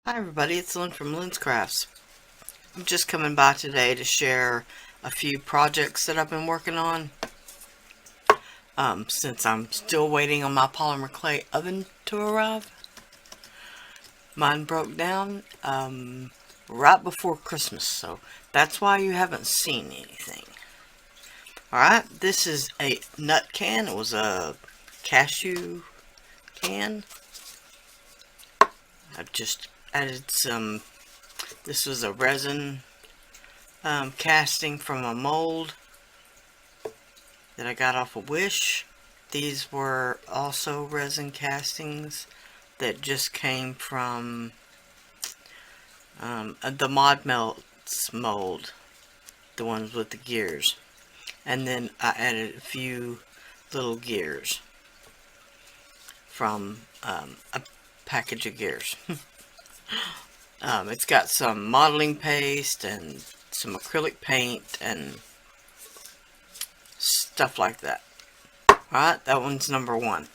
Hi everybody, it's Lyn from Lyn's Crafts. I'm just coming by today to share a few projects that I've been working on. Since I'm still waiting on my polymer clay oven to arrive. Mine broke down right before Christmas, so that's why you haven't seen anything. Alright, this is a nut can. It was a cashew can. I've just added some. This was a resin casting from a mold that I got off of Wish. These were also resin castings that just came from the Mod Melts mold, the ones with the gears. And then I added a few little gears from a package of gears. It's got some modeling paste and some acrylic paint and stuff like that. Alright, that one's number one.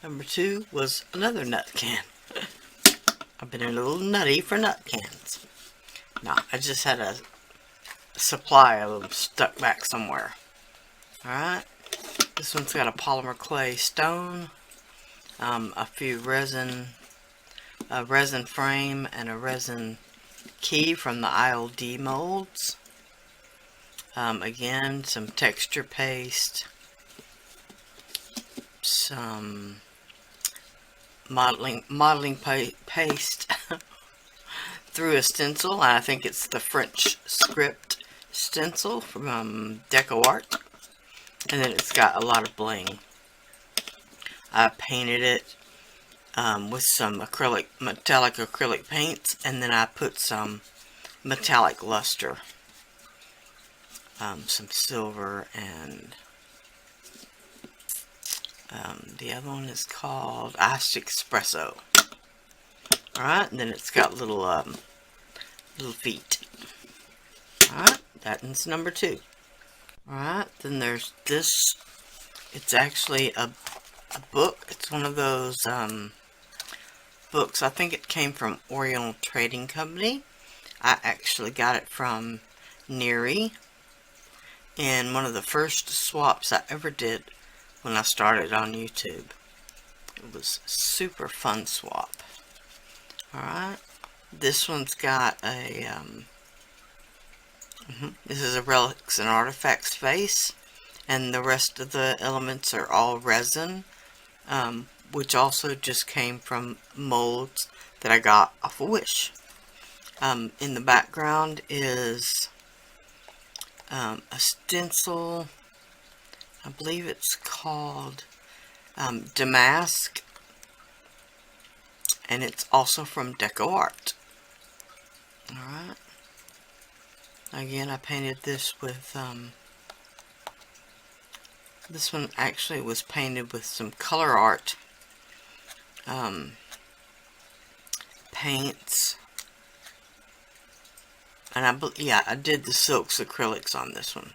Number two was another nut can. I've been a little nutty for nut cans. No, I just had a supply of them stuck back somewhere. Alright, this one's got a polymer clay stone, a few a resin frame, and a resin key from the ILD molds. Again, some texture paste, some modeling paste through a stencil. I think it's the French script stencil from Deco Art. And then it's got a lot of bling. I painted it with some metallic acrylic paints, and then I put some metallic luster, some silver, and the other one is called Iced Espresso. Alright, and then it's got little feet. Alright, that one's number two. Alright, then there's this. It's actually a book. It's one of those books. I think it came from Oriental Trading Company. I actually got it from Neary in one of the first swaps I ever did when I started on YouTube. It was a super fun swap. Alright, this one's got a this is a Relics and Artifacts face, and the rest of the elements are all resin, which also just came from molds that I got off of Wish. In the background is a stencil. I believe it's called Damask, and it's also from Deco Art. Alright. Again, I painted this with, this one actually was painted with some color art paints. And I did the silks acrylics on this one.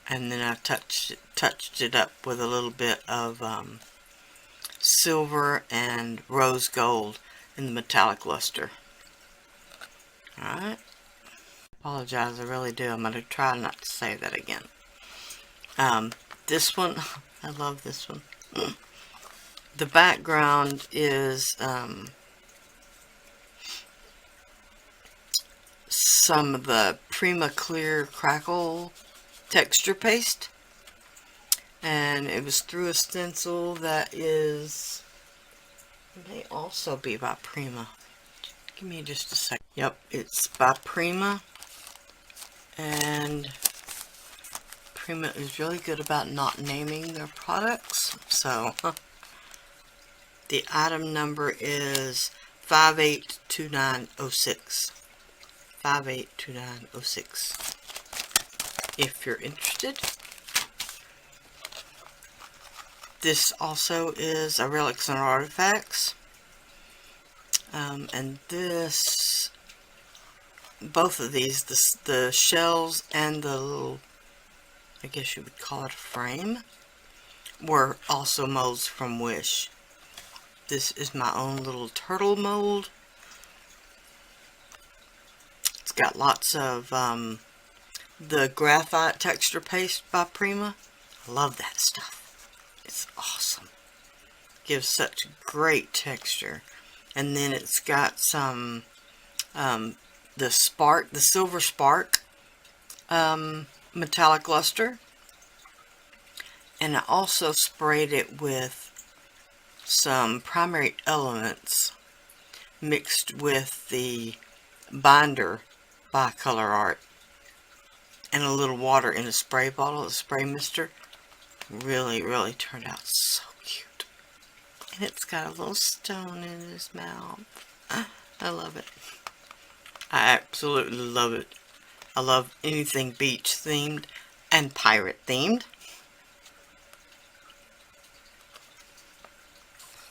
And then I touched it up with a little bit of silver and rose gold in the metallic luster. Alright. Apologize, I really do. I'm going to try not to say that again. This one, I love this one. The background is some of the Prima Clear Crackle texture paste. And it was through a stencil that is, it may also be by Prima. Give me just a sec. Yep, it's by Prima. And Prima is really good about not naming their products. So, the item number is 582906. 582906. If you're interested. This also is a Relics and Artifacts. And this, both of these, the shells and the little, I guess you would call it a frame, were also molds from Wish. This is my own little turtle mold. It's got lots of the graphite texture paste by Prima. I love that stuff. It's awesome. Gives such great texture. And then it's got some the silver spark metallic luster. And I also sprayed it with some primary elements mixed with the binder by Color Art and a little water in a spray bottle, a spray mister. Really, really turned out so cute. And it's got a little stone in his mouth. I love it. I absolutely love it. I love anything beach themed and pirate themed.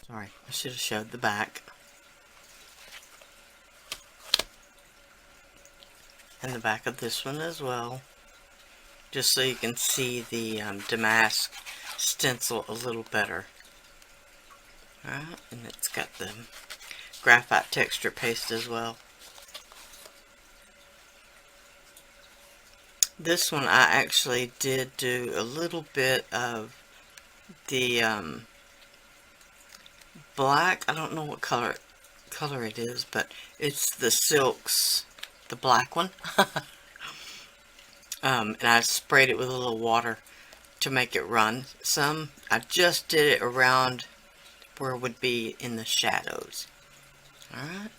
Sorry, I should have showed the back. And the back of this one as well. Just so you can see the damask stencil a little better. Alright, and it's got the graphite texture paste as well. This one I actually did do a little bit of the black. I don't know what color it is, but it's the silks, the black one. And I sprayed it with a little water to make it run some. I just did it around where it would be in the shadows. Alright.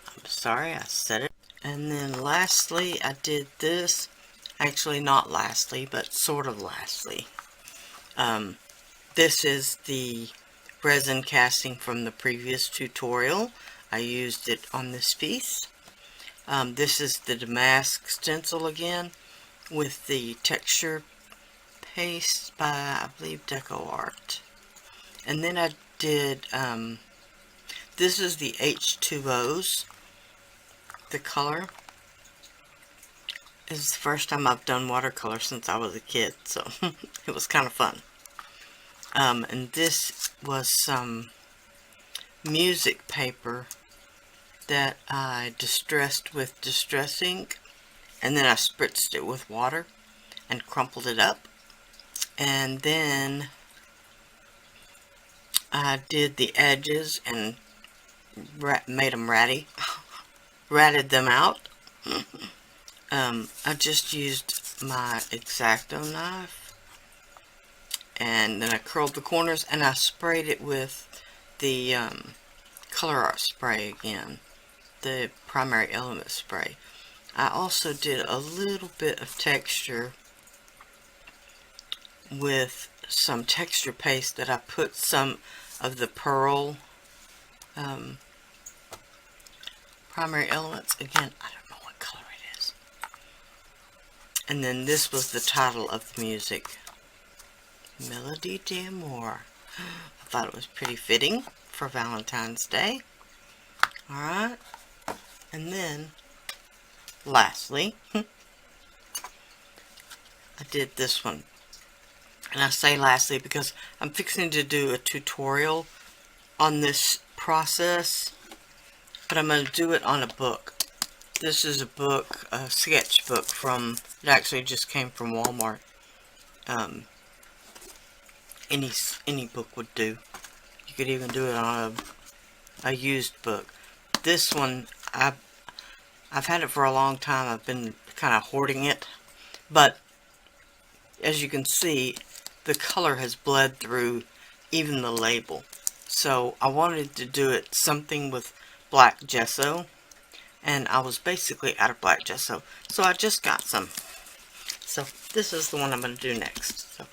I'm sorry I said it. And then lastly, I did this. Actually, not lastly, but sort of lastly. This is the resin casting from the previous tutorial. I used it on this piece. This is the damask stencil again with the texture paste by, I believe, Deco Art. And then I did, this is the H2Os, the color. This is the first time I've done watercolor since I was a kid, so it was kind of fun. And this was some music paper that I distressed with distress ink, and then I spritzed it with water and crumpled it up, and then I did the edges and made them ratty, ratted them out. I just used my X-Acto knife, and then I curled the corners, and I sprayed it with the Color Art spray again, the primary element spray. I also did a little bit of texture with some texture paste that I put some of the pearl primary elements. Again, I don't know what color it is. And then this was the title of the music, Melody d'Amour. I thought it was pretty fitting for Valentine's Day. Alright. And then, lastly, I did this one. And I say lastly because I'm fixing to do a tutorial on this process, but I'm going to do it on a book. This is a book, a sketch book from, it actually just came from Walmart. Any book would do. You could even do it on a used book. This one, I've had it for a long time. I've been kind of hoarding it, but as you can see, the color has bled through even the label. So I wanted to do it something with black gesso, and I was basically out of black gesso, so I just got some. So this is the one I'm going to do next. So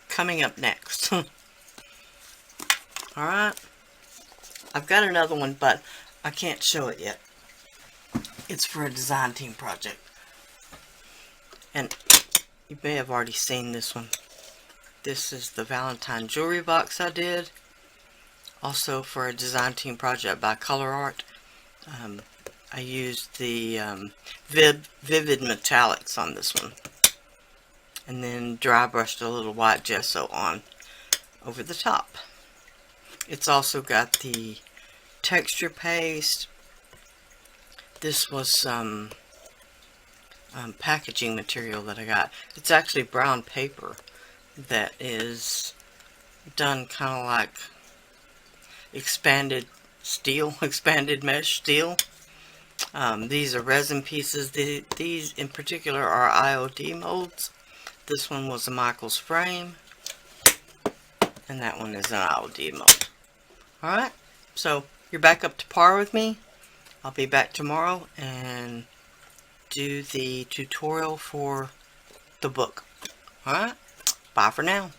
coming up next. Alright, I've got another one, but I can't show it yet. It's for a design team project, and you may have already seen this one. This is the Valentine jewelry box I did, also for a design team project by Color Art. I used the vivid metallics on this one, and then dry brushed a little white gesso on over the top. It's also got the texture paste. This was some packaging material that I got. It's actually brown paper that is done kind of like expanded steel, expanded mesh steel. These are resin pieces. These in particular are IOD molds. This one was a Michael's frame, and that one is an IOD mold. Alright, so you're back up to par with me. I'll be back tomorrow and do the tutorial for the book. Alright, bye for now.